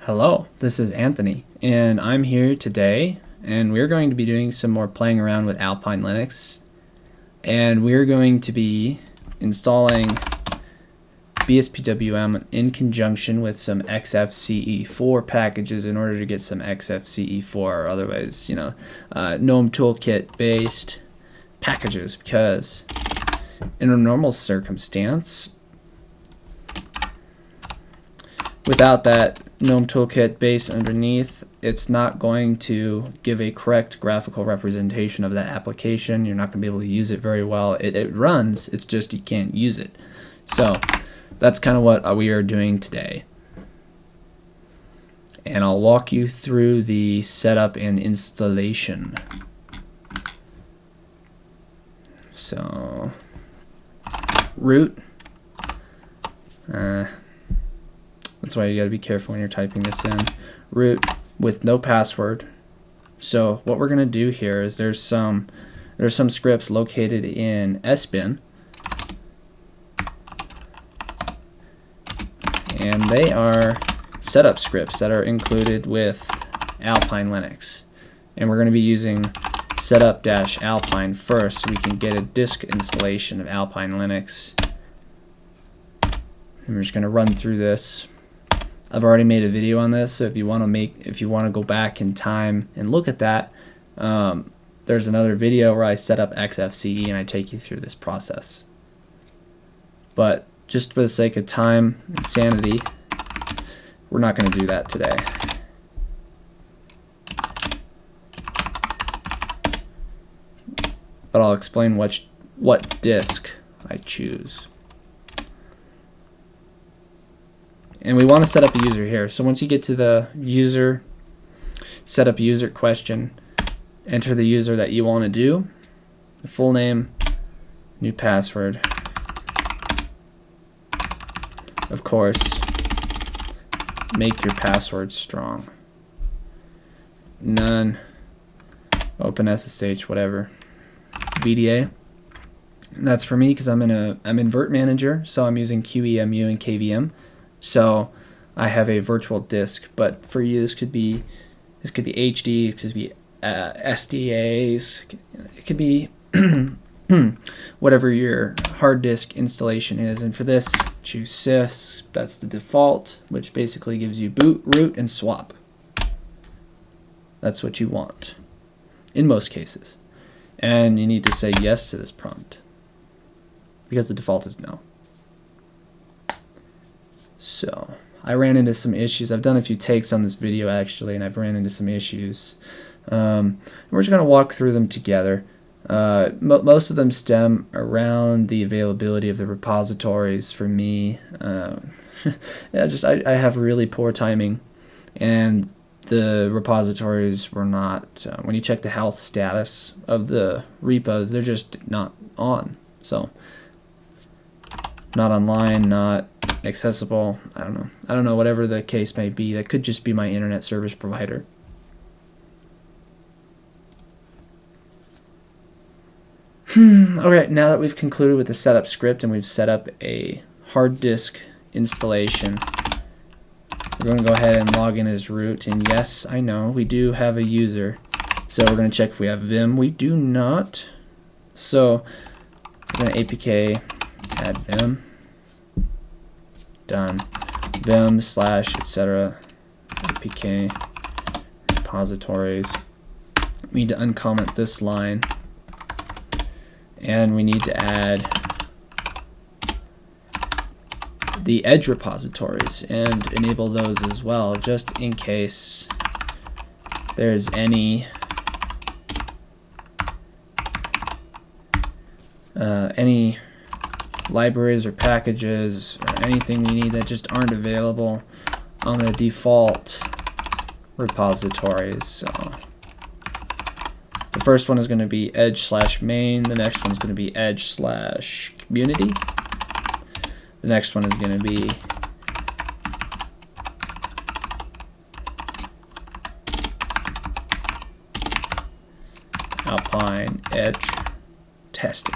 Hello, this is Anthony, and I'm here today, and we're going to be doing some more playing around with Alpine Linux, and we're going to be installing Bspwm in conjunction with some XFCE4 packages in order to get some XFCE4, or otherwise, GNOME Toolkit based packages, because in a normal circumstance, without that GNOME Toolkit base underneath, it's not going to give a correct graphical representation of that application. You're not going to be able to use it very well. It runs, it's just you can't use it. So that's kind of what we are doing today. And I'll walk you through the setup and installation. So, root. That's why you got to be careful when you're typing this in. Root with no password. So what we're going to do here is there's some scripts located in sbin, and they are setup scripts that are included with Alpine Linux. And we're going to be using setup-alpine first so we can get a disk installation of Alpine Linux. And we're just going to run through this. I've already made a video on this, so if you want to go back in time and look at that, there's another video where I set up XFCE and I take you through this process. But just for the sake of time and sanity, we're not going to do that today. But I'll explain what disk I choose. And we want to set up a user here. So once you get to the user, set up user question, enter the user that you want to do, the full name, new password. Of course, make your password strong. None, open SSH, whatever. VDA. And that's for me because I'm in Virt Manager, so I'm using QEMU and KVM. So I have a virtual disk, but for you this could be HD, it could be SDAs, it could be whatever your hard disk installation is. And for this, choose sys. That's the default, which basically gives you boot, root, and swap. That's what you want in most cases. And you need to say yes to this prompt because the default is no. So I ran into some issues. I've done a few takes on this video actually, and I've ran into some issues. We're just going to walk through them together. Most of them stem around the availability of the repositories for me. I have really poor timing, and the repositories were not, when you check the health status of the repos, they're just not on. So not online, not accessible, I don't know, whatever the case may be. That could just be my internet service provider. Okay, now that we've concluded with the setup script and we've set up a hard disk installation, we're going to go ahead and log in as root. And yes, I know we do have a user, so we're going to check if we have Vim. We do not, so we're going to apk add Vim. Done. Vim / etc. apk repositories. We need to uncomment this line, and we need to add the edge repositories and enable those as well, just in case there's any libraries or packages or anything we need that just aren't available on the default repositories. So the first one is going to be edge/main, the next one is going to be edge/community, the next one is going to be Alpine edge testing.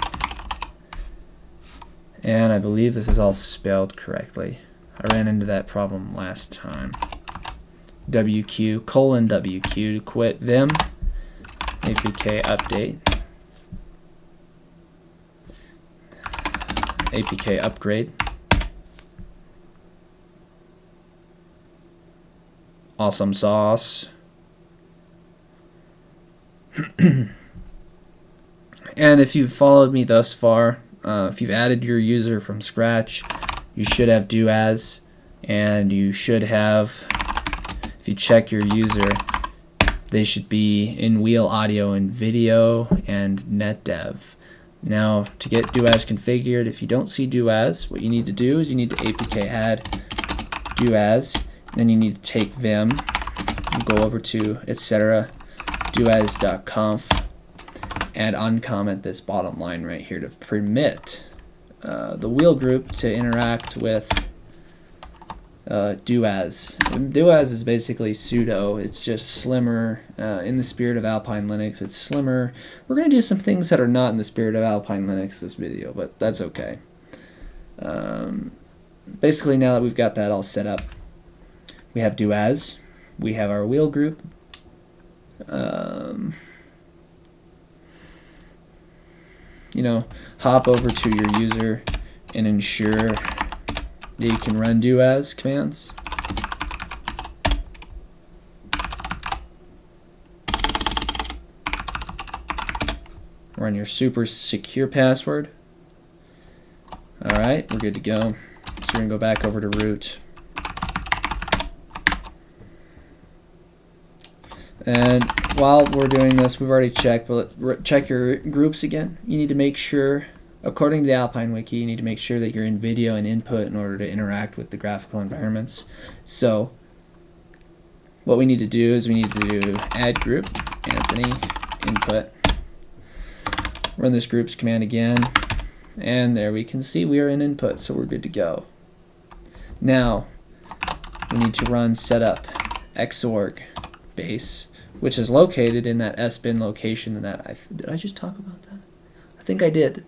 And I believe this is all spelled correctly. I ran into that problem last time. wq:/wq to quit vim, apk update, apk upgrade. Awesome sauce. And if you've followed me thus far, if you've added your user from scratch, you should have doas, and you should have, if you check your user, they should be in wheel audio and video and netdev. Now, to get doas configured, if you don't see doas, what you need to do is you need to apk add doas, then you need to take vim, and go over to etc doas.conf, and uncomment this bottom line right here to permit the wheel group to interact with doas. Doas is basically pseudo. It's just slimmer. In the spirit of Alpine Linux, it's slimmer. We're going to do some things that are not in the spirit of Alpine Linux this video, but that's okay. Basically, now that we've got that all set up, we have doas, we have our wheel group. You know, hop over to your user and ensure that you can run doas commands. Run your super secure password. Alright, we're good to go. So we're going to go back over to root. And while we're doing this, we've already checked, but check your groups again. You need to make sure, according to the Alpine Wiki, you need to make sure that you're in video and input in order to interact with the graphical environments. So what we need to do is we need to do add group, Anthony, input. Run this groups command again, and there we can see we are in input, so we're good to go. Now, we need to run setup Xorg base, which is located in that sbin location. And that did I just talk about that? I think I did.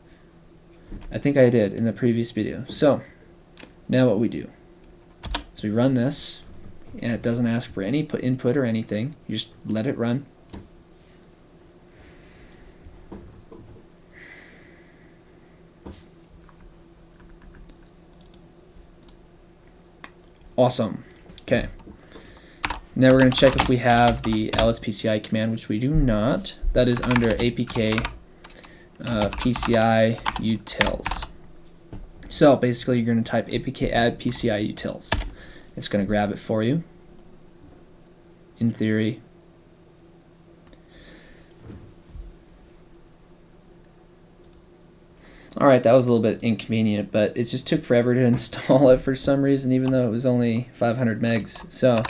I think I did in the previous video. So now what we do is we run this, and it doesn't ask for any input or anything. You just let it run. Awesome. Okay. Now we're going to check if we have the lspci command, which we do not. That is under apk PCI utils. So basically, you're going to type apk add PCI utils. It's going to grab it for you. In theory. Alright, that was a little bit inconvenient, but it just took forever to install it for some reason, even though it was only 500 megs. So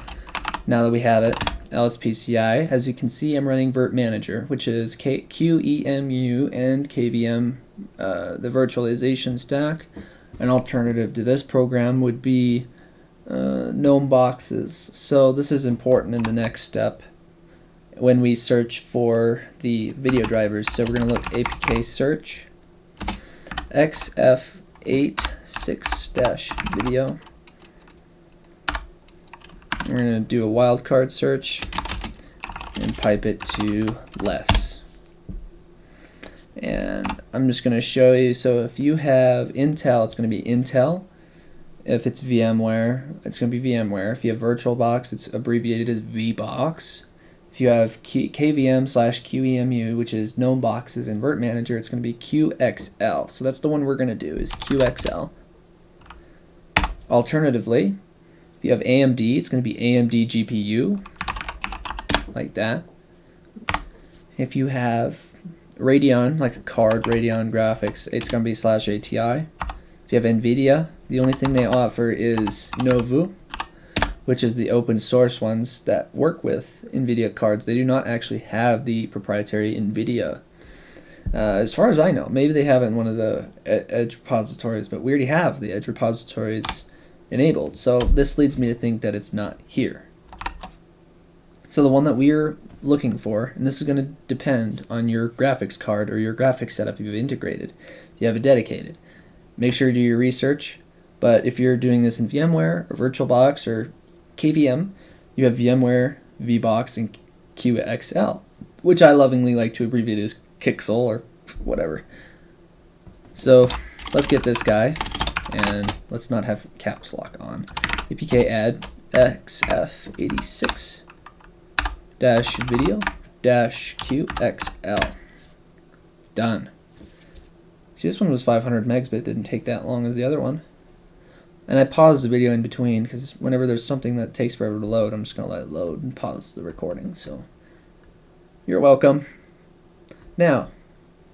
now that we have it, lspci, as you can see, I'm running Virt Manager, which is QEMU and KVM, the virtualization stack. An alternative to this program would be GNOME boxes. So this is important in the next step when we search for the video drivers. So we're going to look apk search XF86-video. We're going to do a wildcard search and pipe it to less. And I'm just going to show you, so if you have Intel, it's going to be Intel. If it's VMware, it's going to be VMware. If you have VirtualBox, it's abbreviated as VBox. If you have KVM/QEMU, which is GNOME boxes and Virt Manager, it's going to be QXL. So that's the one we're going to do, is QXL. Alternatively, if you have AMD, it's going to be AMD GPU, like that. If you have Radeon, like a card, Radeon graphics, it's going to be /ATI. If you have NVIDIA, the only thing they offer is Novu, which is the open source ones that work with NVIDIA cards. They do not actually have the proprietary NVIDIA. As far as I know, maybe they have it in one of the Edge repositories, but we already have the Edge repositories enabled. So this leads me to think that it's not here. So the one that we're looking for, and this is going to depend on your graphics card or your graphics setup if you've integrated. If you have a dedicated, make sure to do your research. But if you're doing this in VMware or VirtualBox or KVM, you have VMware, VBox, and QXL, which I lovingly like to abbreviate as Kixel or whatever. So let's get this guy, and let's not have caps lock on. APK add XF86 video QXL. Done. See, this one was 500 megs, but it didn't take that long as the other one. And I paused the video in between because whenever there's something that takes forever to load, I'm just going to let it load and pause the recording. So you're welcome. Now,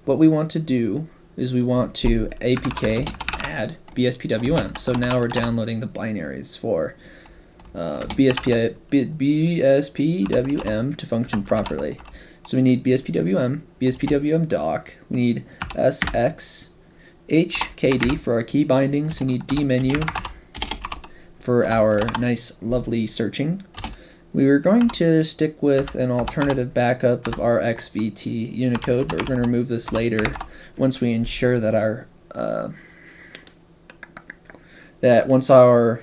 what we want to do is we want to APK add Bspwm. So now we're downloading the binaries for Bspwm to function properly. So we need Bspwm, Bspwm doc, we need SXHKD for our key bindings, we need dmenu for our nice lovely searching. We were going to stick with an alternative backup of our XVT Unicode, but we're going to remove this later once we ensure that our once our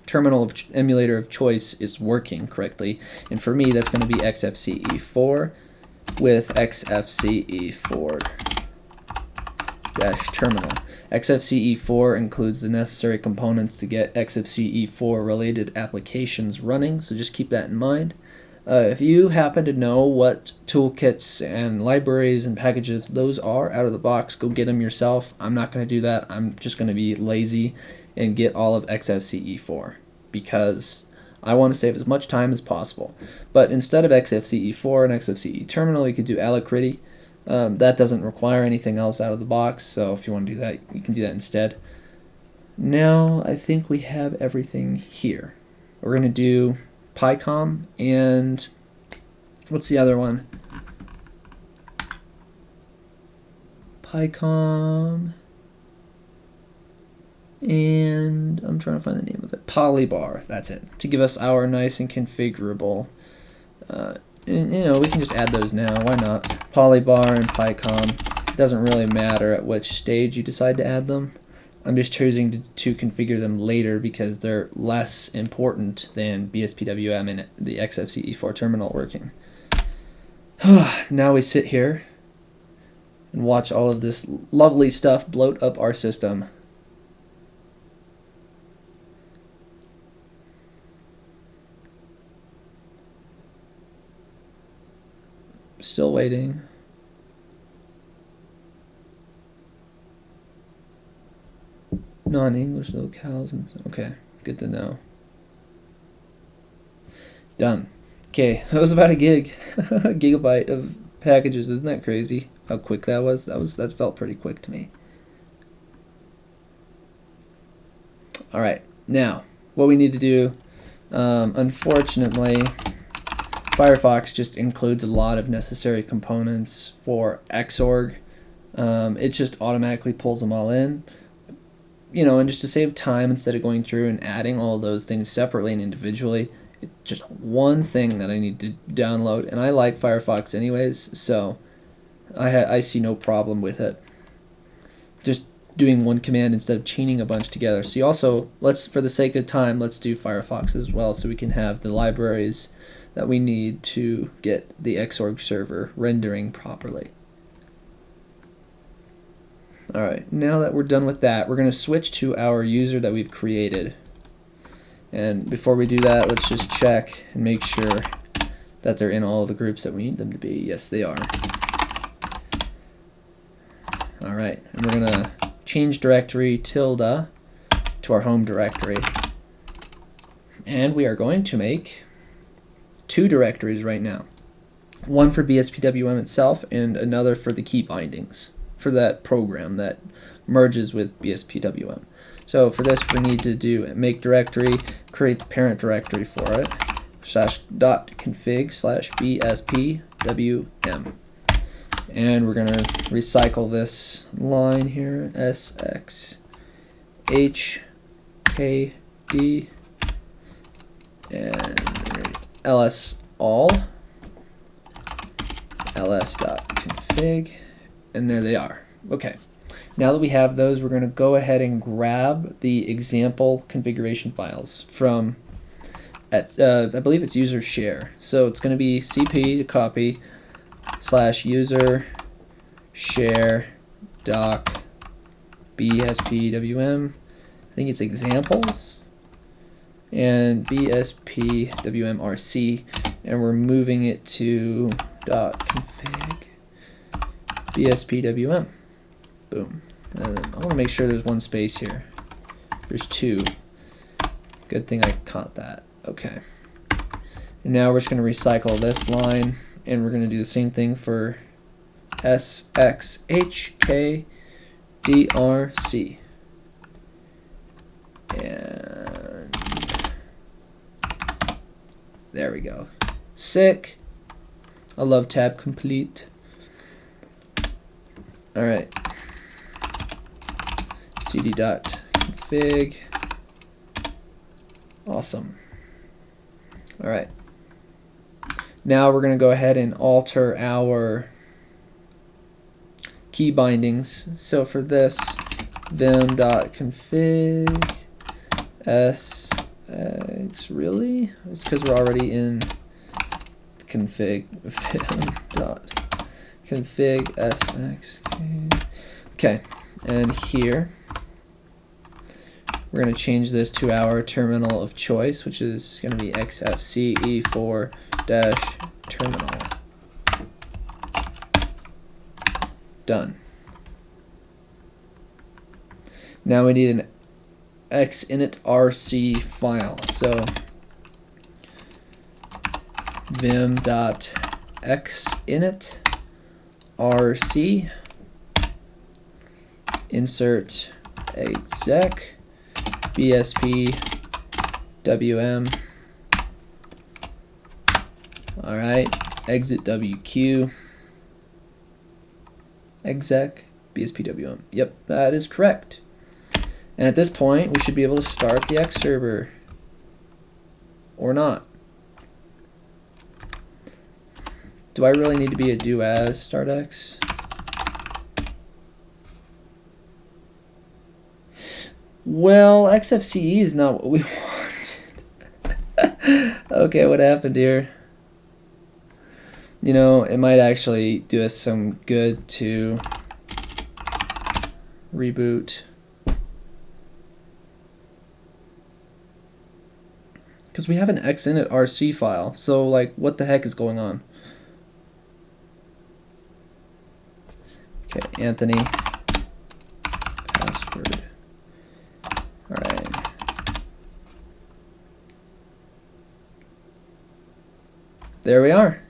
terminal emulator of choice is working correctly. And for me, that's going to be XFCE4 with XFCE4-terminal. XFCE4 includes the necessary components to get XFCE4 related applications running, so just keep that in mind. If you happen to know what toolkits and libraries and packages those are out of the box, go get them yourself. I'm not going to do that. I'm just going to be lazy and get all of XFCE4 because I want to save as much time as possible. But instead of XFCE4 and XFCE terminal, you could do Alacrity. That doesn't require anything else out of the box, so if you want to do that, you can do that instead. Now I think we have everything here. We're going to do Picom and what's the other one? Picom and I'm trying to find the name of it. Polybar, that's it, to give us our nice and configurable. And, you know, we can just add those now. Why not? Polybar and Picom. It doesn't really matter at which stage you decide to add them. I'm just choosing to configure them later because they're less important than Bspwm and the XFCE4 terminal working. Now we sit here and watch all of this lovely stuff bloat up our system. Still waiting. Non-English locales. Okay, good to know. Done. Okay, that was about a gig. A gigabyte of packages. Isn't that crazy? How quick that was? That felt pretty quick to me. All right, now what we need to do. Unfortunately, Firefox just includes a lot of necessary components for Xorg. It just automatically pulls them all in. You know, and just to save time, instead of going through and adding all those things separately and individually, it's just one thing that I need to download. And I like Firefox anyways, so I see no problem with it. Just doing one command instead of chaining a bunch together. So you also, for the sake of time, let's do Firefox as well so we can have the libraries that we need to get the Xorg server rendering properly. Alright, now that we're done with that, we're going to switch to our user that we've created. And before we do that, let's just check and make sure that they're in all of the groups that we need them to be. Yes, they are. Alright, and we're going to change directory tilde to our home directory. And we are going to make two directories right now. One for Bspwm itself and another for the key bindings for that program that merges with Bspwm. So for this we need to do make directory, create the parent directory for it, /.config/bspwm. And we're going to recycle this line here, SXHKD and ls all ls.config, and there they are. Okay, now that we have those, we're going to go ahead and grab the example configuration files from I believe it's user share. So it's going to be cp to copy / user share doc bspwm. I think it's examples and bspwm rc, and we're moving it to .config bspwm. Boom. And I want to make sure there's one space here. There's two. Good thing I caught that. Okay. And now we're just going to recycle this line, and we're going to do the same thing for sxhkdrc. And there we go. Sick. I love tab complete. All right. cd.config. Awesome. All right. Now we're going to go ahead and alter our key bindings. So for this, vim.config sx, really? It's because we're already in config, vim.config sx. Okay, and here we're going to change this to our terminal of choice, which is going to be XFCE4 terminal. Done. Now we need an xinitrc file. So vim.xinitrc, insert exec bspwm. All right, exit wq, exec bspwm. Yep, that is correct. And at this point, we should be able to start the X server, or not. Do I really need to be a doas start X? Well, XFCE is not what we wanted. Okay, what happened here? You know, it might actually do us some good to reboot. Because we have an xinitrc file, so like, what the heck is going on? Okay, Anthony. Password. Alright. There we are.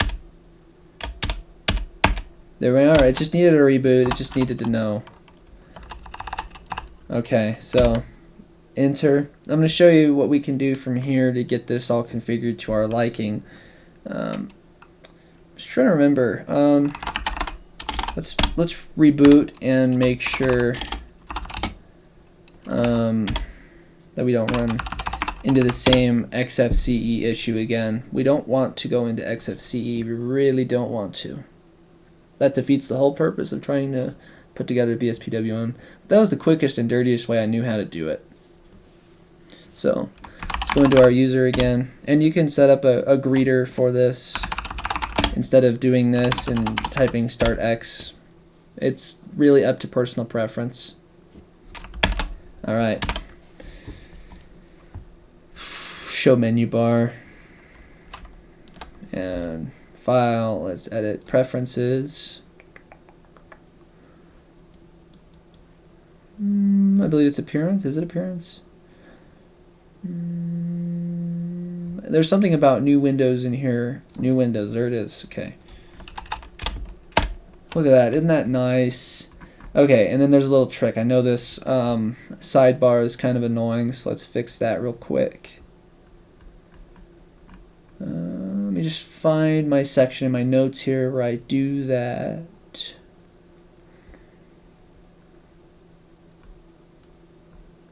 There we are. It just needed a reboot. It just needed to know. Okay, so enter. I'm going to show you what we can do from here to get this all configured to our liking. Just trying to remember. Let's reboot and make sure that we don't run into the same XFCE issue again. We don't want to go into XFCE. We really don't want to. That defeats the whole purpose of trying to put together BSPWM. That was the quickest and dirtiest way I knew how to do it. So let's go into our user again, and you can set up a greeter for this instead of doing this and typing start X. It's really up to personal preference. All right. Show menu bar and file. Let's edit preferences. I believe it's appearance. Is it appearance? There's something about new windows in here. New windows. There it is. Okay. Look at that. Isn't that nice? Okay, and then there's a little trick. I know this sidebar is kind of annoying, so let's fix that real quick. Let me just find my section in my notes here where I do that.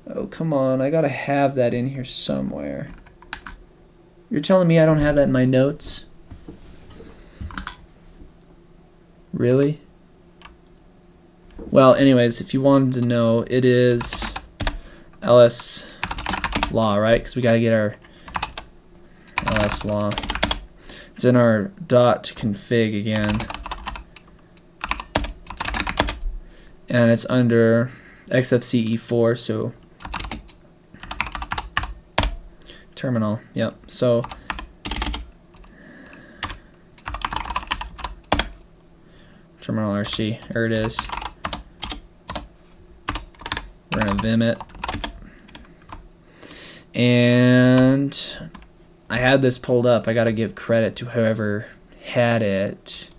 Oh, come on. I gotta have that in here somewhere. You're telling me I don't have that in my notes? Really? Well, anyways, if you wanted to know, it is ls law, right? Because we gotta get our ls law. It's in our .config again. And it's under XFCE4, so terminal, yep. So terminal RC, there it is. We're gonna vim it. And I had this pulled up. I gotta give credit to whoever had it.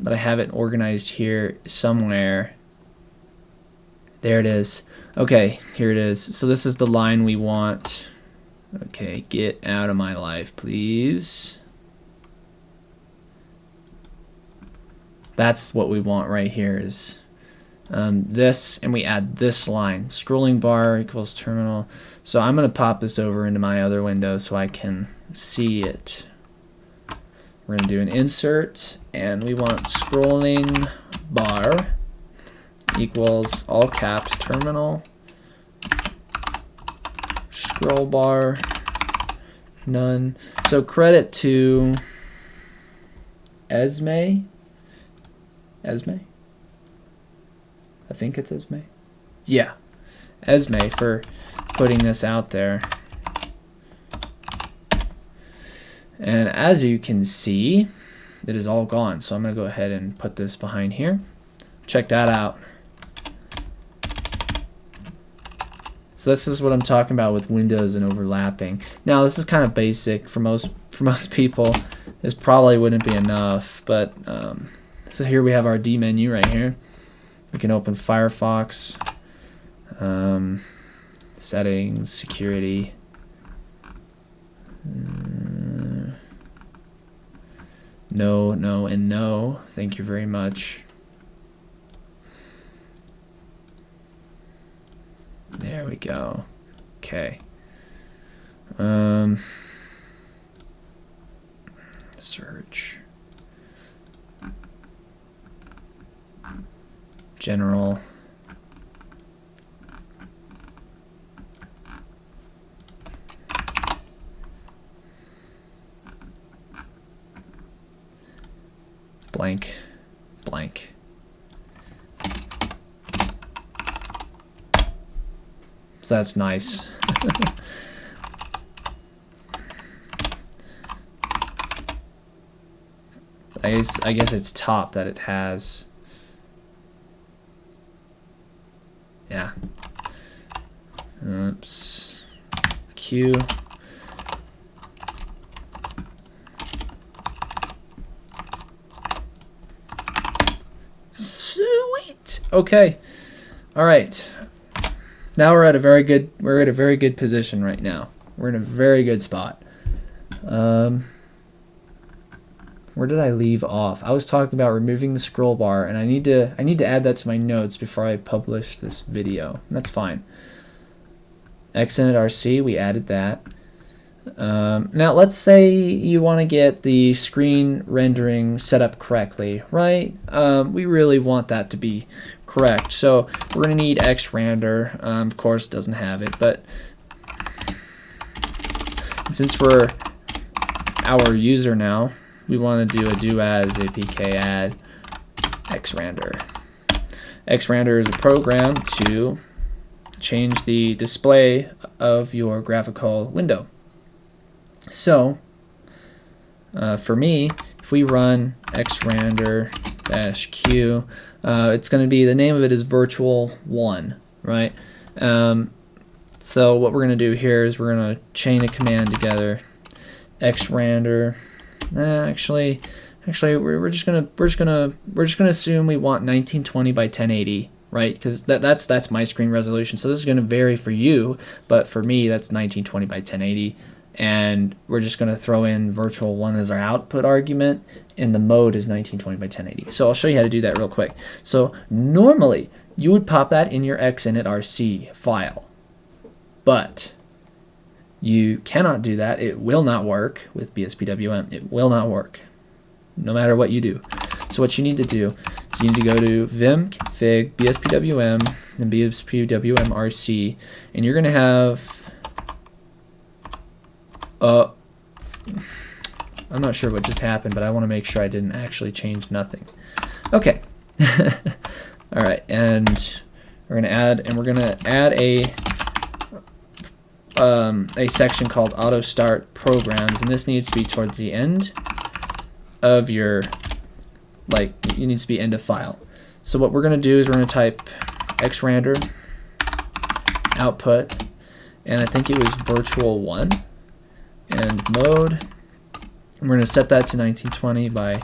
But I have it organized here somewhere. There it is. Okay, here it is. So this is the line we want. Okay, get out of my life, please. That's what we want right here is this, and we add this line. Scrolling bar equals terminal. So I'm going to pop this over into my other window so I can see it. We're going to do an insert, and we want scrolling bar equals all caps terminal, scroll bar, none. So credit to Esme. I think it's Esme. Yeah, Esme for putting this out there. And as you can see, it is all gone. So I'm going to go ahead and put this behind here. Check that out. So this is what I'm talking about with windows and overlapping. Now this is kind of basic for most people. This probably wouldn't be enough, but so here we have our D menu right here. We can open Firefox, settings, security. No, no, and no. Thank you very much. There we go. Okay. Search. General. Blank. Blank. So that's nice. I guess it's top that it has. Yeah. Oops. Q. Sweet. Okay. All right. Now we're at a very good position right now. We're in a very good spot. Where did I leave off? I was talking about removing the scroll bar, and I need to add that to my notes before I publish this video. That's fine. XInitRC, we added that. Now let's say you want to get the screen rendering set up correctly, right? We really want that to be correct. So we're going to need xrender. Of course, it doesn't have it, but since we're our user now, we want to do a doas apk add xrender. Xrender is a program to change the display of your graphical window. So for me, if we run xrender-q, it's going to be, the name of it is virtual1, right? So what we're going to do here is we're going to chain a command together. Xrender. Actually, we're just gonna assume we want 1920 by 1080, right? Because that's my screen resolution. So this is gonna vary for you, but for me that's 1920 by 1080, and we're just gonna throw in virtual1 as our output argument, and the mode is 1920 by 1080. So I'll show you how to do that real quick. So normally you would pop that in your XInitRC file, but you cannot do that. It will not work with Bspwm. It will not work, no matter what you do. So what you need to do is you need to go to vim config bspwm and bspwm rc, and you're going to have I'm not sure what just happened, but I want to make sure I didn't actually change nothing. Okay. All right, and we're going to add a section called auto start programs, and this needs to be towards the end of your, like, it needs to be end of file. So what we're going to do is we're going to type xrandr output, and I think it was virtual1 and mode. And we're going to set that to 1920 by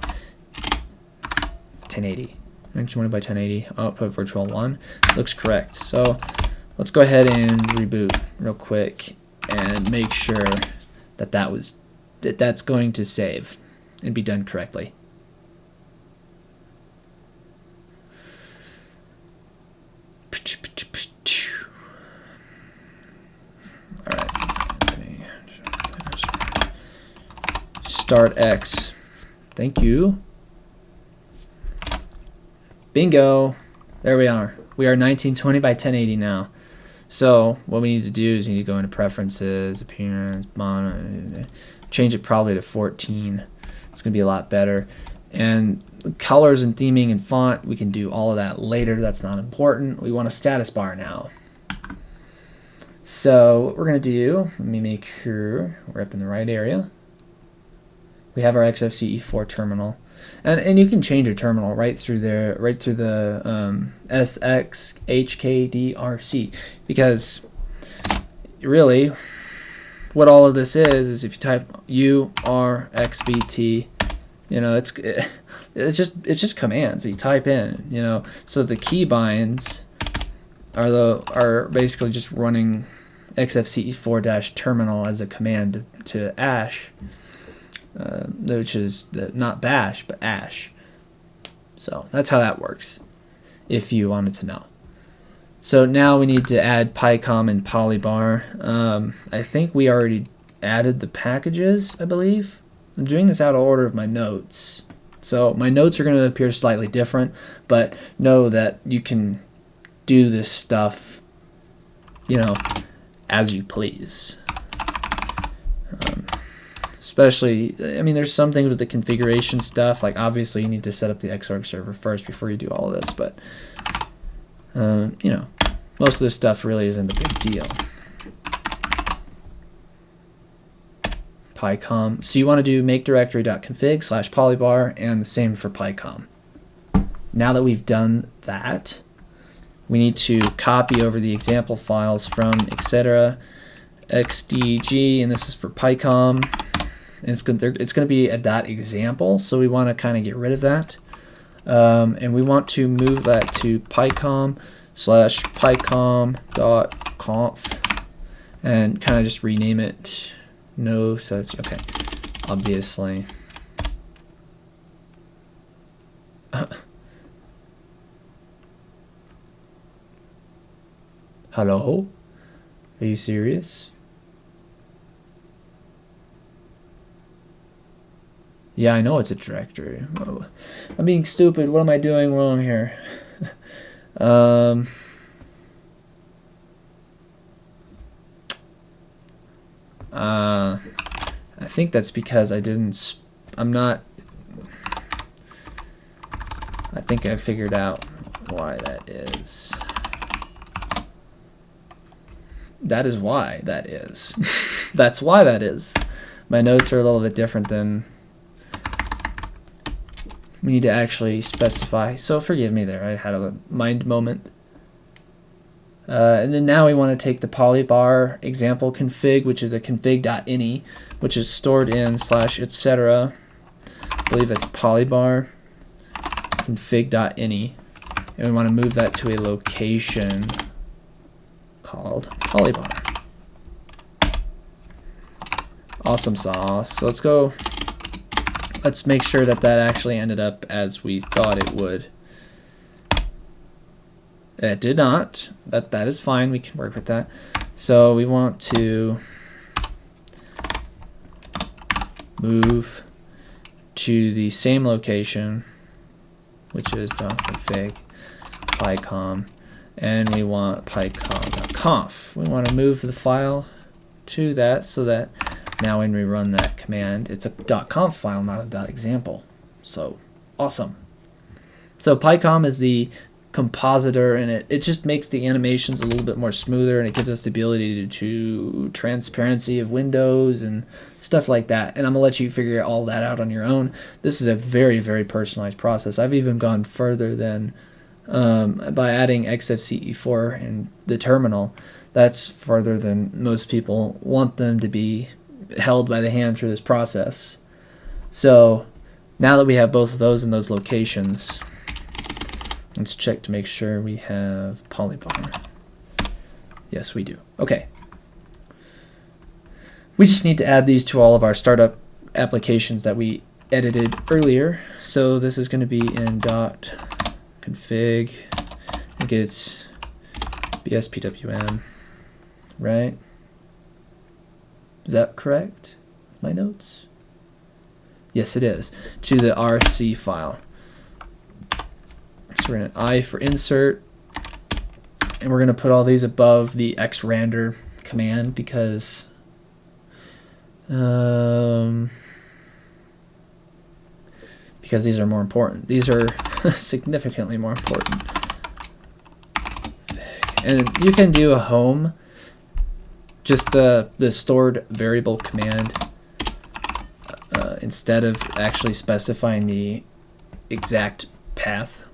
1080. 1920 by 1080, output virtual1. Looks correct. So let's go ahead and reboot real quick and make sure that that's going to save and be done correctly. All right. Start X. Thank you. Bingo. There we are. We are 1920 by 1080 now. So what we need to do is we need to go into preferences, appearance, mono, change it probably to 14. It's going to be a lot better. And colors and theming and font, we can do all of that later. That's not important. We want a status bar now. So what we're going to do, let me make sure we're up in the right area. We have our XFCE4 terminal, and you can change your terminal right through there, right through the SXHKDRC, because really what all of this is if you type URXVT, you know, it's just commands that you type in, you know. So the keybinds are basically just running XFCE4-terminal as a command to ash. Which is not bash, but ash. So that's how that works, if you wanted to know. So now we need to add Picom and Polybar. I think we already added the packages, I believe. I'm doing this out of order of my notes. So my notes are going to appear slightly different, but know that you can do this stuff, you know, as you please. Especially, I mean, there's some things with the configuration stuff, like obviously you need to set up the Xorg server first before you do all of this, but you know, most of this stuff really isn't a big deal. Picom, so you want to do make directory.config/polybar, and the same for Picom. Now that we've done that, we need to copy over the example files from etc. xdg, and this is for Picom. And it's going to be a .example, so we want to kind of get rid of that, and we want to move that to picom/picom.conf and kind of just rename it. No such, okay, obviously. Hello? Are you serious? Yeah, I know it's a directory. Oh, I'm being stupid. What am I doing wrong here? I think that's because I didn't. I think I figured out why that is. That is why that is. That's why that is. My notes are a little bit different than. We need to actually specify. So forgive me there. I had a mind moment. And then now we want to take the Polybar example config, which is a config.ini, which is stored in /etc. I believe it's Polybar config.ini. And we want to move that to a location called Polybar. Awesome sauce. So let's go. Let's make sure that that actually ended up as we thought it would. It did not. That is fine. We can work with that. So we want to move to the same location which is .config Picom, and we want picom.conf. We want to move the file to that so that now when we run that command, it's a .conf file, not a .example. So awesome. So Picom is the compositor, and it just makes the animations a little bit more smoother, and it gives us the ability to transparency of windows and stuff like that. And I'm gonna let you figure all that out on your own. This is a very, very personalized process. I've even gone further than by adding XFCE4 in the terminal. That's further than most people want them to be held by the hand through this process. So now that we have both of those in those locations, let's check to make sure we have Polybar. Yes, we do. Okay. We just need to add these to all of our startup applications that we edited earlier. So this is going to be in .config. I think it's Bspwm, right? Is that correct? My notes? Yes, it is. To the RC file. So we're going to I for insert, and we're going to put all these above the xrender command because these are more important. These are significantly more important. And you can do a home, just the stored variable command, instead of actually specifying the exact path.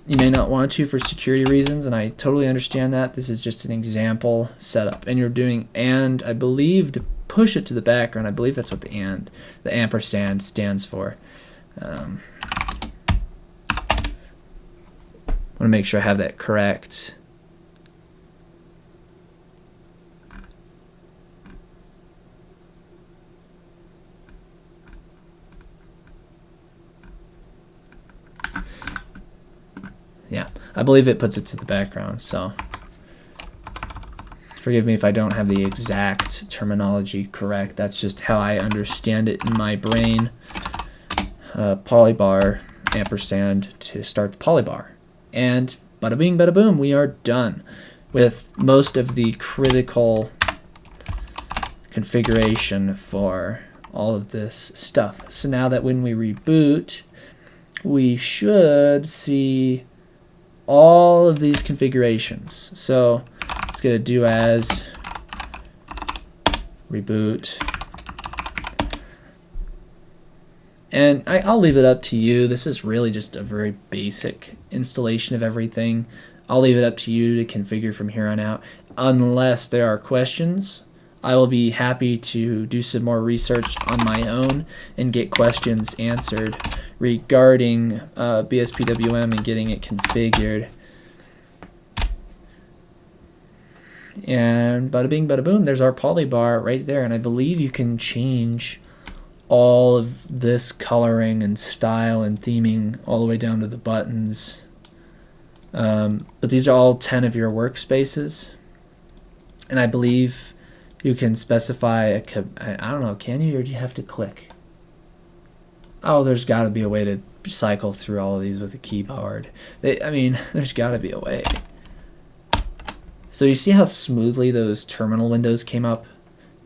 You may not want to for security reasons, and I totally understand that. This is just an example setup, and you're doing and, I believe, to push it to the background. I believe that's what the ampersand stands for. I want to make sure I have that correct. Yeah, I believe it puts it to the background, so forgive me if I don't have the exact terminology correct. That's just how I understand it in my brain. Polybar ampersand to start the polybar. And bada bing, bada boom, we are done with most of the critical configuration for all of this stuff. So now that when we reboot, we should see all of these configurations. So let's get a doas reboot, and I'll leave it up to you. This is really just a very basic installation of everything. I'll leave it up to you to configure from here on out. Unless there are questions, I will be happy to do some more research on my own and get questions answered regarding Bspwm and getting it configured. And bada bing, bada boom, there's our polybar right there. And I believe you can change all of this coloring and style and theming all the way down to the buttons. But these are all 10 of your workspaces. And I believe you can specify I don't know, can you, or do you have to click? Oh, there's got to be a way to cycle through all of these with a keyboard. I mean, there's got to be a way. So you see how smoothly those terminal windows came up?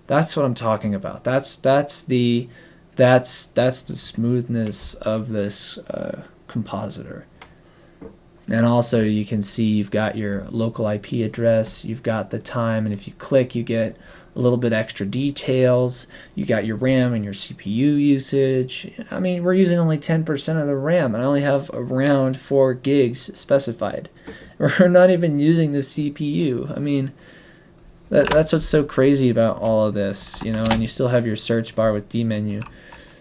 That's what I'm talking about. That's the smoothness of this compositor. And also you can see you've got your local IP address, you've got the time, and if you click you get a little bit extra details. You got your RAM and your CPU usage. I mean, we're using only 10% of the RAM, and I only have around 4 gigs specified. We're not even using the CPU. I mean, that's what's so crazy about all of this, you know, and you still have your search bar with dmenu.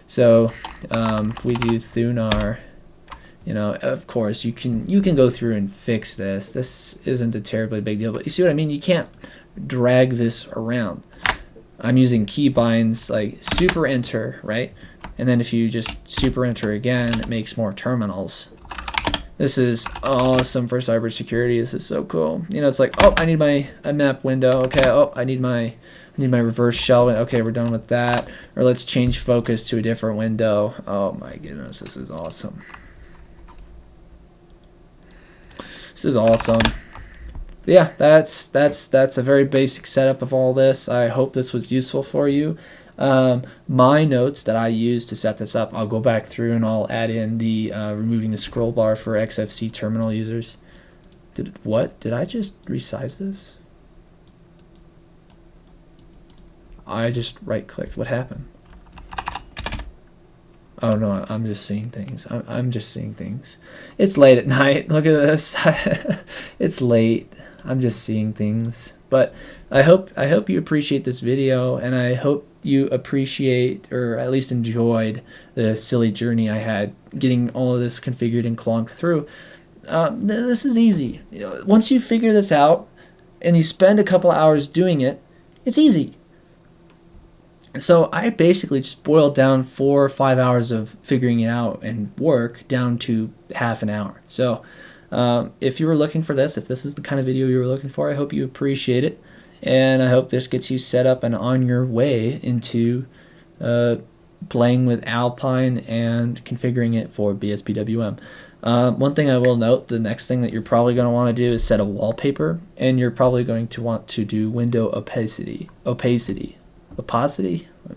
So if we do thunar, you know, of course you can go through and fix this. This isn't a terribly big deal, but you see what I mean? You can't drag this around. I'm using keybinds like super enter, right? And then if you just super enter again, it makes more terminals. This is awesome for cybersecurity. This is so cool. You know, it's like, oh, I need a map window. Okay, oh, I need my reverse shell. Okay, we're done with that. Or let's change focus to a different window. Oh my goodness, this is awesome. This is awesome. But yeah, that's a very basic setup of all this. I hope this was useful for you. My notes that I used to set this up, I'll go back through and I'll add in the removing the scroll bar for XFCE terminal users. Did I just resize this? I just right clicked. What happened? Oh no, I'm just seeing things. I'm just seeing things. It's late at night. Look at this. It's late. I'm just seeing things. But I hope you appreciate this video, and I hope you appreciate, or at least enjoyed, the silly journey I had getting all of this configured and clonked through. This is easy. Once you figure this out and you spend a couple hours doing it, it's easy. So I basically just boiled down 4 or 5 hours of figuring it out and work down to half an hour. So if you were looking for this, if this is the kind of video you were looking for, I hope you appreciate it. And I hope this gets you set up and on your way into playing with Alpine and configuring it for Bspwm. One thing I will note, the next thing that you're probably going to want to do is set a wallpaper, and you're probably going to want to do window opacity,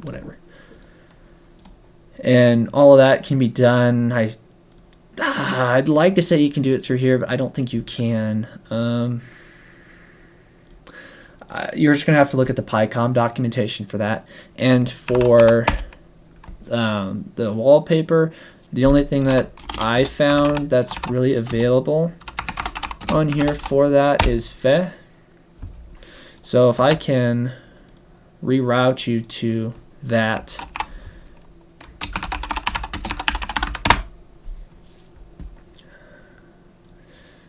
whatever. And all of that can be done. I'd like to say you can do it through here, but I don't think you can. You're just going to have to look at the Picom documentation for that. And for the wallpaper, the only thing that I found that's really available on here for that is Fe. So if I can reroute you to that,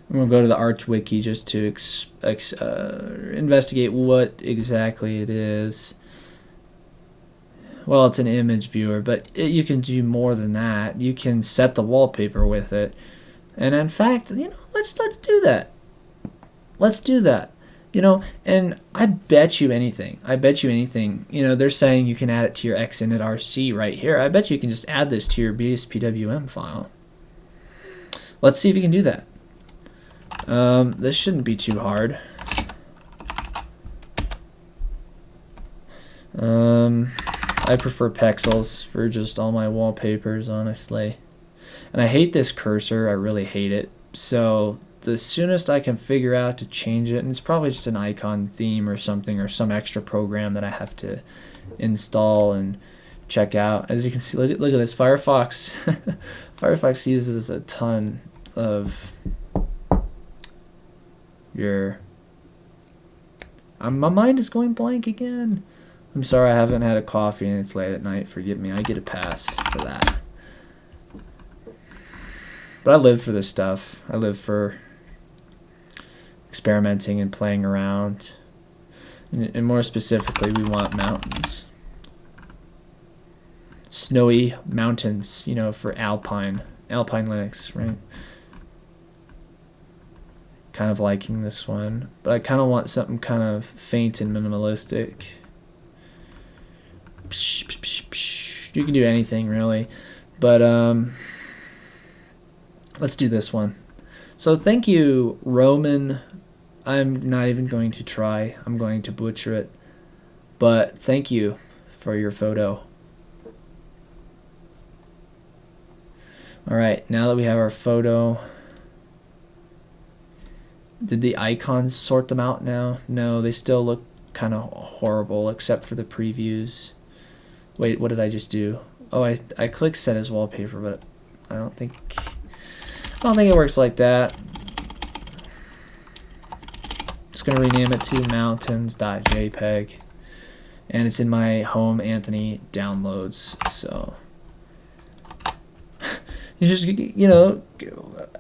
I'm going to go to the Arch Wiki just to investigate what exactly it is. Well, it's an image viewer, but you can do more than that. You can set the wallpaper with it. And in fact, you know, let's do that. Let's do that. You know, and I bet you anything, you know, they're saying you can add it to your xinit.rc right here. I bet you can just add this to your Bspwm file. Let's see if you can do that. This shouldn't be too hard. I prefer pixels for just all my wallpapers, honestly. And I hate this cursor. I really hate it. So the soonest I can figure out to change it, and it's probably just an icon theme or something, or some extra program that I have to install and check out. As you can see, look at this. Firefox. Firefox uses a ton of your... my mind is going blank again. I'm sorry, I haven't had a coffee and it's late at night. Forgive me. I get a pass for that. But I live for this stuff. I live for experimenting and playing around. And more specifically, we want mountains. Snowy mountains, you know, for Alpine Linux, right? Kind of liking this one. But I kind of want something kind of faint and minimalistic. You can do anything really, but let's do this one. So thank you, Roman. I'm not even going to try. I'm going to butcher it, but thank you for your photo. All right, now that we have our photo, did the icons sort them out now? No, they still look kind of horrible except for the previews. Wait, what did I just do? Oh, I clicked set as wallpaper, but I don't think it works like that. Just gonna rename it to mountains.jpg, and it's in my home Anthony downloads. So you just, you know,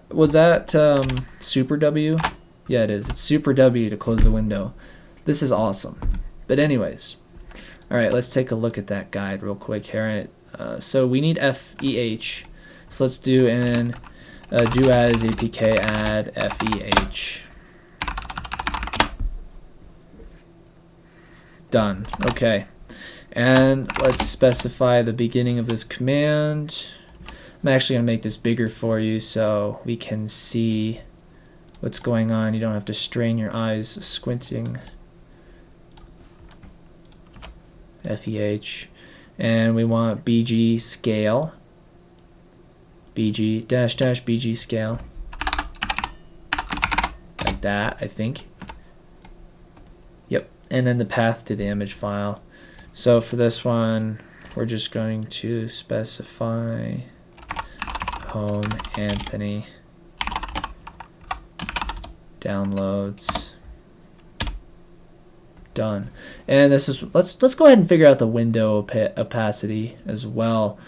was that Super W? Yeah, it is. It's Super W to close the window. This is awesome. But anyways. All right, let's take a look at that guide real quick here. So we need FEH. So let's do an doas apk add feh. Done. Okay. And let's specify the beginning of this command. I'm actually going to make this bigger for you so we can see what's going on. You don't have to strain your eyes squinting. FEH. And we want BG scale. BG dash dash BG scale. Like that, I think. Yep. And then the path to the image file. So for this one, we're just going to specify home Anthony downloads. Done. And this is let's go ahead and figure out the window opacity as well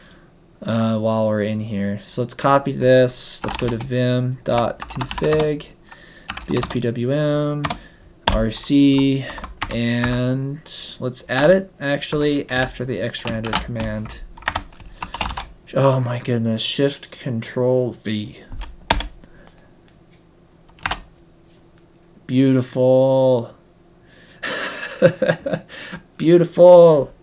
while we're in here. So let's copy this. Let's go to vim.config bspwm rc, and let's add it actually after the xrender command. Oh my goodness, Shift Control V. Beautiful. Beautiful.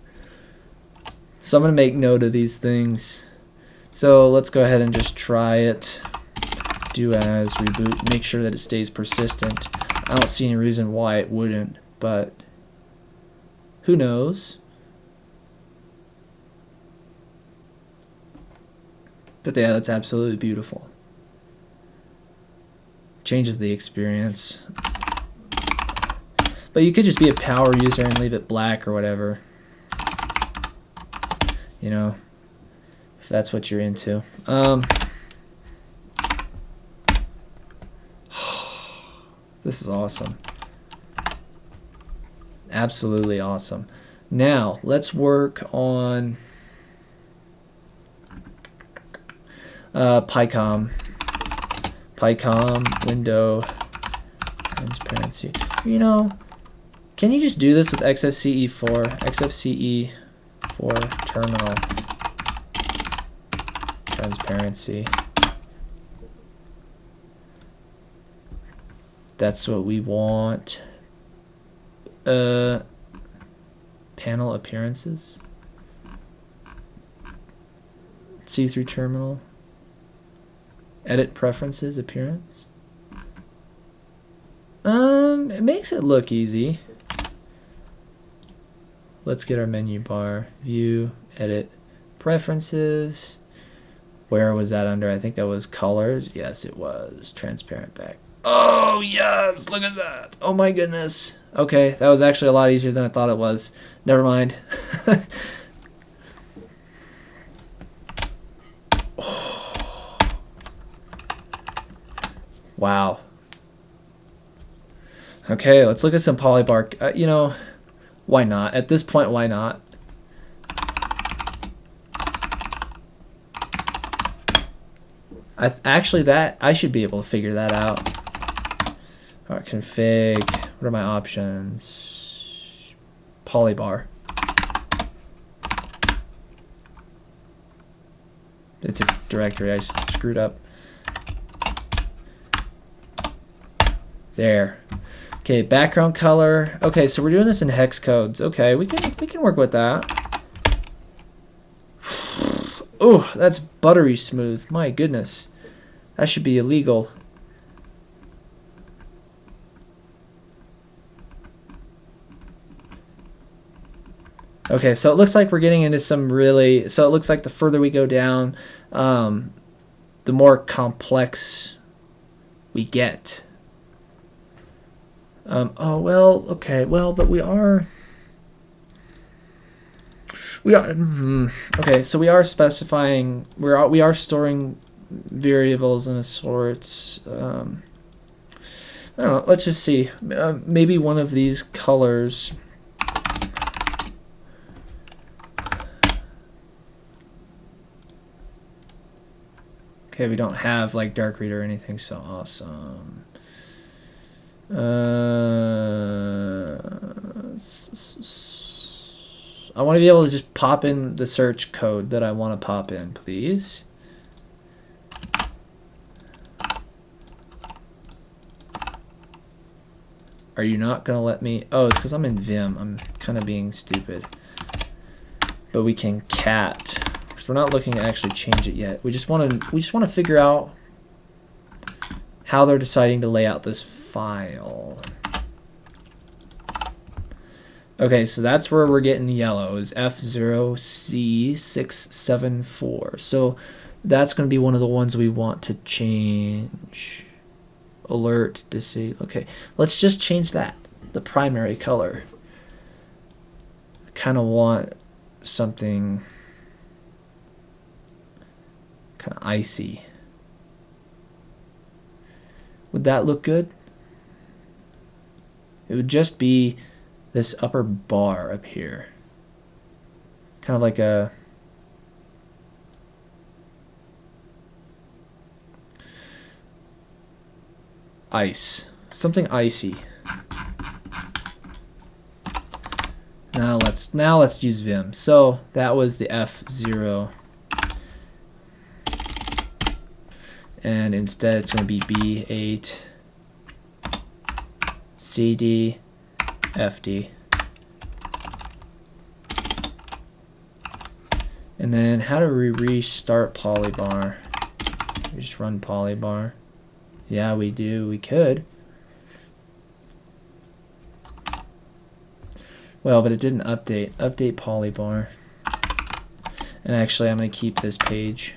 So I'm going to make note of these things. So let's go ahead and just try it. Doas reboot. Make sure that it stays persistent. I don't see any reason why it wouldn't, but who knows? But yeah, that's absolutely beautiful. Changes the experience. But you could just be a power user and leave it black or whatever. You know, if that's what you're into. This is awesome. Absolutely awesome. Now, let's work on Picom. Picom window transparency. You know, can you just do this with XFCE4? XFCE4 terminal transparency. That's what we want. Panel appearances. See-through terminal. Edit preferences appearance. It makes it look easy. Let's get our menu bar. View, edit, preferences. Where was that under? I think that was colors. Yes, it was. Transparent back. Oh, yes. Look at that. Oh, my goodness. Okay, that was actually a lot easier than I thought it was. Never mind. Oh. Wow. Okay, let's look at some Polybar. You know, why not? At this point, why not? Actually, I should be able to figure that out. All right, config. What are my options? Polybar. It's a directory. I screwed up. There. Okay, background color. Okay, so we're doing this in hex codes. Okay, we can work with that. Oh, that's buttery smooth. My goodness. That should be illegal. Okay, so it looks like we're getting into some really... So it looks like the further we go down, the more complex we get. Oh, well, okay. Well, but we are... Okay, so we are specifying... We are storing variables in a sort. I don't know. Let's just see. Maybe one of these colors... Okay, we don't have like dark read or anything, so awesome. I want to be able to just pop in the search code that I want to pop in, please. Are you not gonna let me? Oh, it's because I'm in Vim. I'm kind of being stupid. But we can cat, because we're not looking to actually change it yet. We just want to figure out how they're deciding to lay out this file. Okay, so that's where we're getting yellow, is F0C674. So that's going to be one of the ones we want to change. Alert, disable. Okay, let's just change that, the primary color. I kind of want something kind of icy. Would that look good? It would just be this upper bar up here. Kind of like a ice. Something icy. Now let's use Vim. So that was the F0. And instead it's going to be B8 CD FD. And then how do we restart Polybar? We just run Polybar. Yeah, we do. We could. Well, but it didn't update. Update Polybar. And actually, I'm going to keep this page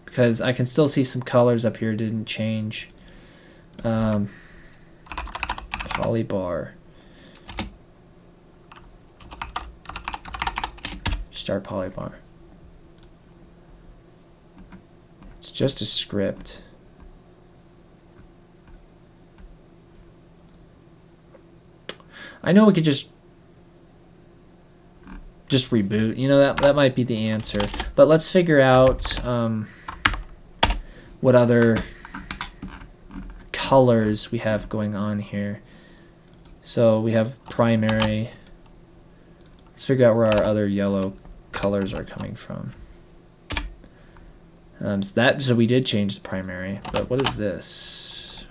because I can still see some colors up here didn't change. Polybar. Start Polybar. It's just a script. I know we could just reboot. You know, that might be the answer. But let's figure out what other colors we have going on here. So we have primary. Let's figure out where our other yellow colors are coming from. So we did change the primary, but what is this?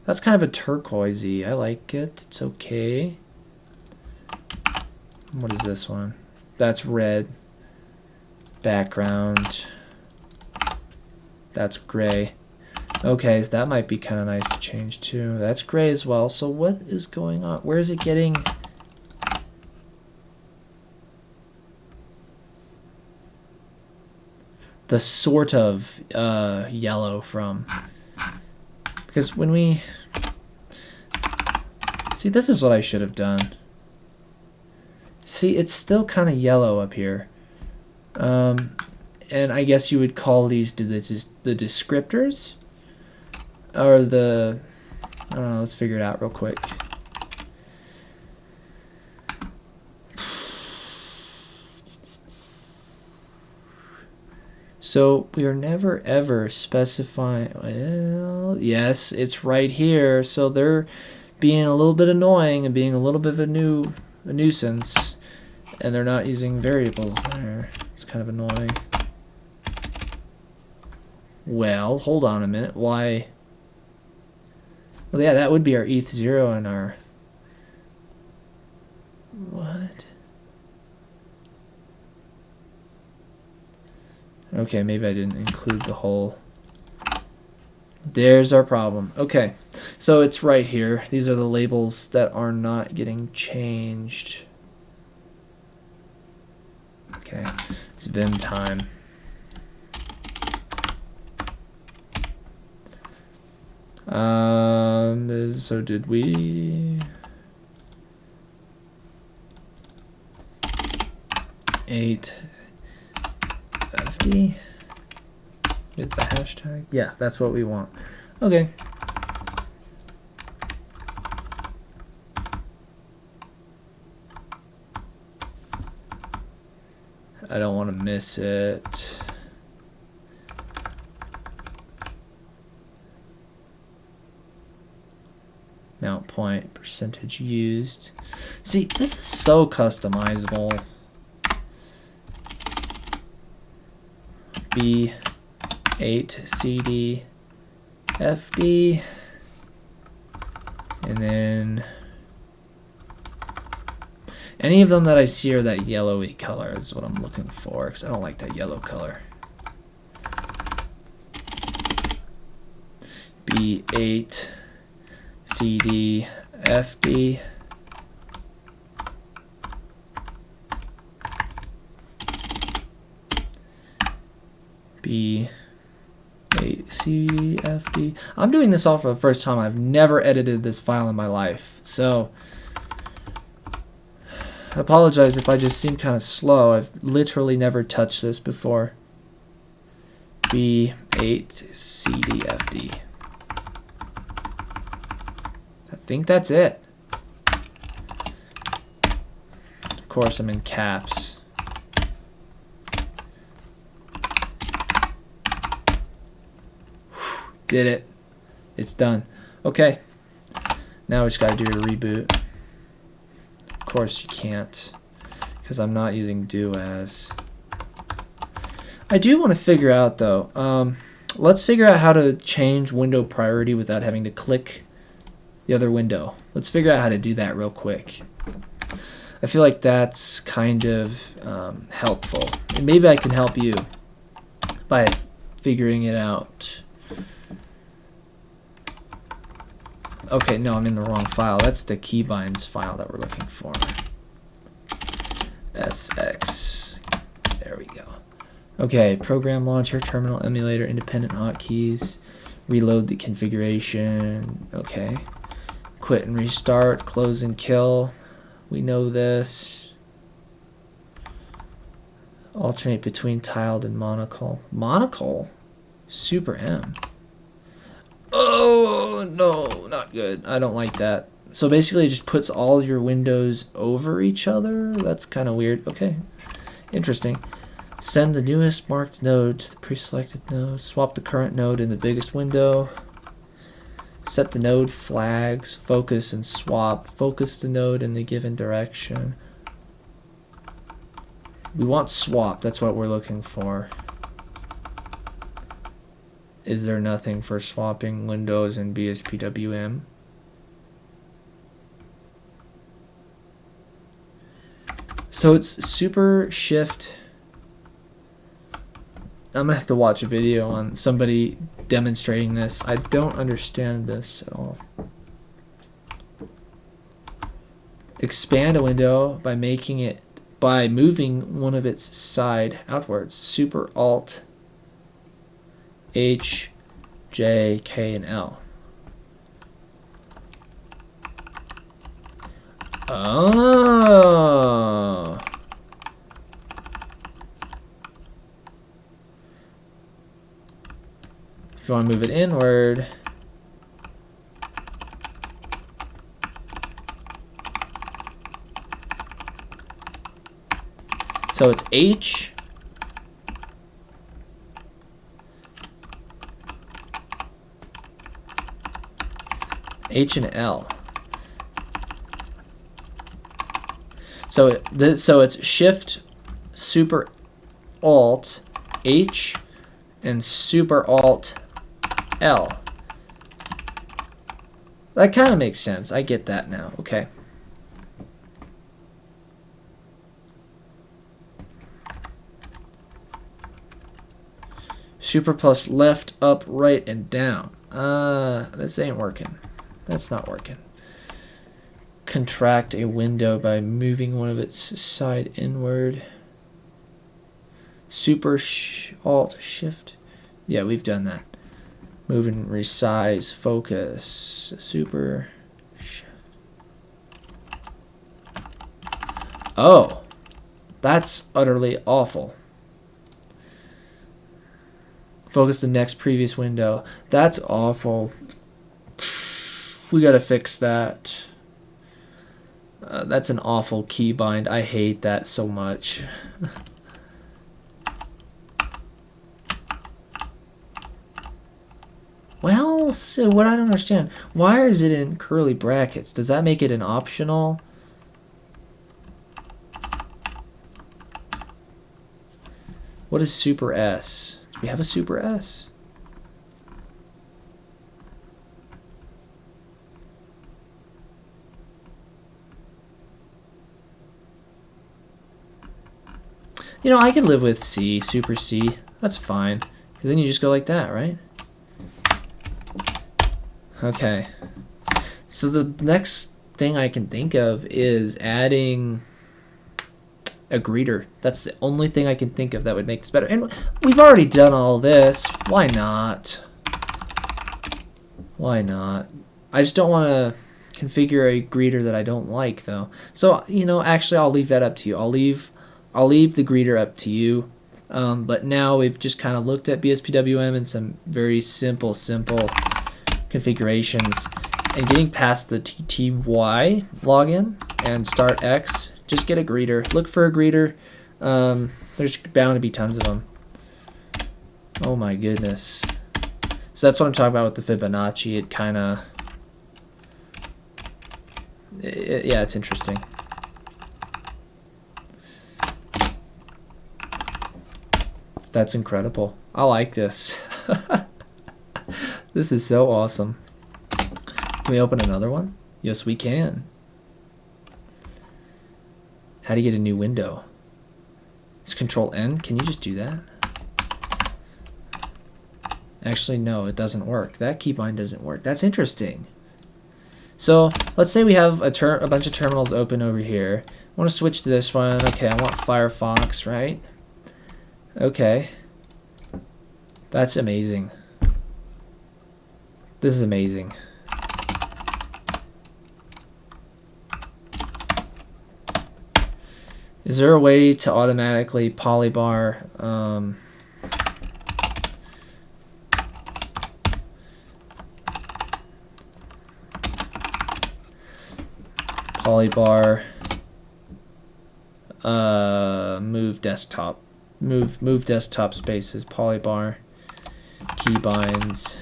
That's kind of a turquoisey. I like it. It's okay. What is this one? That's red. Background. That's gray. Okay, that might be kind of nice to change too. That's gray as well. So what is going on? Where is it getting? The sort of yellow from? Because when we see, this is what I should have done. See, it's still kind of yellow up here. And I guess you would call these the descriptors? Or the, I don't know, let's figure it out real quick. So we are never ever specifying, well, yes, it's right here. So they're being a little bit annoying and being a little bit of a nuisance. And they're not using variables there. It's kind of annoying. Well, hold on a minute. Why? Well, yeah, that would be our ETH0 and our... What? Okay, maybe I didn't include the whole... There's our problem. Okay, so it's right here. These are the labels that are not getting changed. Okay, it's Vim time. So did we... 8 FD with the hashtag? Yeah, that's what we want. Okay. I don't want to miss it. Mount point, percentage used. See, this is so customizable. B8 CD FD. And then any of them that I see are that yellowy color is what I'm looking for, because I don't like that yellow color. B8, CD, FD. B8, CD, FD. I'm doing this all for the first time. I've never edited this file in my life, so I apologize if I just seem kind of slow. I've literally never touched this before. B8, CD, FD. I think that's it. Of course, I'm in caps. Did it. It's done. Okay. Now we just gotta do a reboot. Of course you can't, because I'm not using doas. I do want to figure out though. Let's figure out how to change window priority without having to click the other window. Let's figure out how to do that real quick. I feel like that's kind of helpful, and maybe I can help you by figuring it out. Okay, no, I'm in the wrong file. That's the keybinds file that we're looking for. SX. There we go. Okay, program launcher, terminal emulator, independent hotkeys, reload the configuration. Okay. Quit and restart, close and kill. We know this. Alternate between tiled and monocle. Monocle? Super M. Oh, no, not good. I don't like that. So basically it just puts all your windows over each other? That's kind of weird. Okay, interesting. Send the newest marked node to the pre-selected node. Swap the current node in the biggest window. Set the node flags. Focus and swap. Focus the node in the given direction. We want swap. That's what we're looking for. Is there nothing for swapping windows in Bspwm? So it's super shift. I'm gonna have to watch a video on somebody demonstrating this. I don't understand this at all. Expand a window by moving one of its side outwards. Super Alt H, J, K, and L. Oh. If you want to move it inward, so it's H, H and L. So it's Shift, Super Alt, H, and Super Alt, L. That kind of makes sense. I get that now. Okay. Super plus left, up, right, and down. This ain't working. That's not working. Contract a window by moving one of its side inward. Super Alt Shift. Yeah, we've done that. Move and resize, focus, super shift. Oh, that's utterly awful. Focus the next previous window. That's awful. We gotta fix that. That's an awful keybind. I hate that so much. Well, so what I don't understand, why is it in curly brackets? Does that make it an optional? What is Super S? Do we have a Super S? You know, I could live with C, Super C. That's fine. Because then you just go like that, right? Okay. So the next thing I can think of is adding a greeter. That's the only thing I can think of that would make this better. And we've already done all this. Why not? Why not? I just don't want to configure a greeter that I don't like, though. So, you know, actually, I'll leave that up to you. I'll leave the greeter up to you. But now we've just kind of looked at Bspwm and some very simple configurations. And getting past the TTY login and start X, just get a greeter. Look for a greeter. There's bound to be tons of them. Oh my goodness. So that's what I'm talking about with the Fibonacci. It kind of... yeah, it's interesting. That's incredible. I like this. This is so awesome. Can we open another one? Yes, we can. How do you get a new window? It's Control N. Can you just do that? Actually, no, it doesn't work. That keybind doesn't work. That's interesting. So let's say we have a bunch of terminals open over here. I want to switch to this one. Okay, I want Firefox, right? Okay. That's amazing. This is amazing. Is there a way to automatically polybar move desktop spaces, polybar keybinds?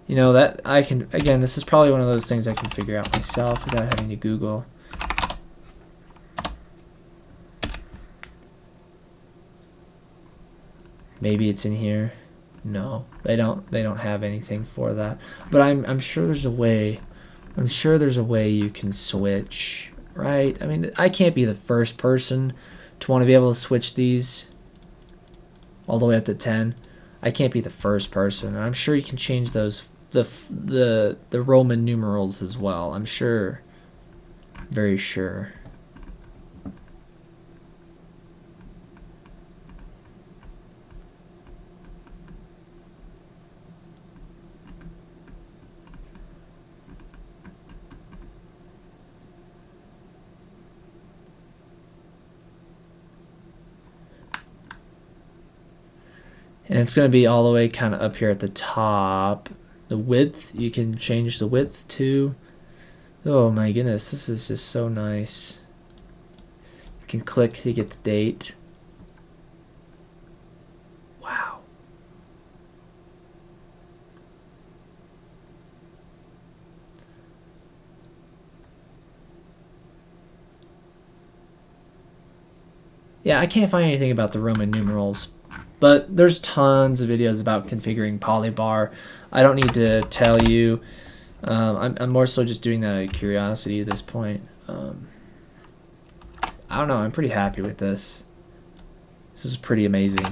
You know, that I can, again, this is probably one of those things I can figure out myself without having to Google. Maybe it's in here. No, they don't have anything for that. But I'm sure there's a way. I'm sure there's a way you can switch, right? I mean, I can't be the first person to want to be able to switch these all the way up to 10. I can't be the first person. And I'm sure you can change those the Roman numerals as well. I'm sure. Very sure. And it's going to be all the way kind of up here at the top. The width, you can change the width to. Oh my goodness, this is just so nice. You can click to get the date. Wow. Yeah, I can't find anything about the Roman numerals. But there's tons of videos about configuring Polybar. I don't need to tell you. I'm more so just doing that out of curiosity at this point. I don't know. I'm pretty happy with this. This is pretty amazing.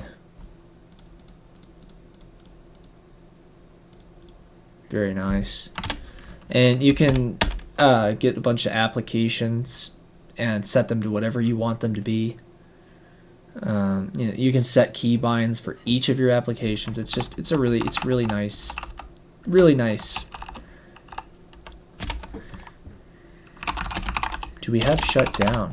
Very nice. And you can get a bunch of applications and set them to whatever you want them to be. You know, you can set keybinds for each of your applications. It's really nice. Really nice. Do we have shut down?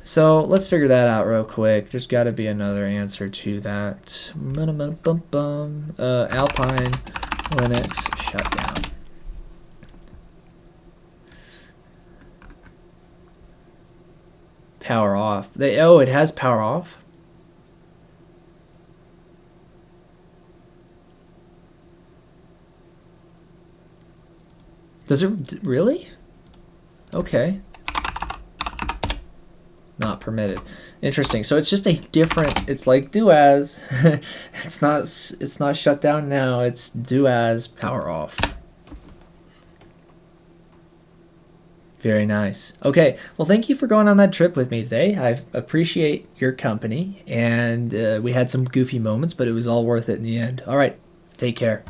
So let's figure that out real quick. There's got to be another answer to that. Alpine Linux shutdown. Power off. Oh, it has power off? Does it really? Okay. Not permitted. Interesting. So it's just a different, it's like do as. it's not shut down now, it's do as power off. Very nice. Okay, well, thank you for going on that trip with me today. I appreciate your company, and we had some goofy moments, but it was all worth it in the end. All right, take care.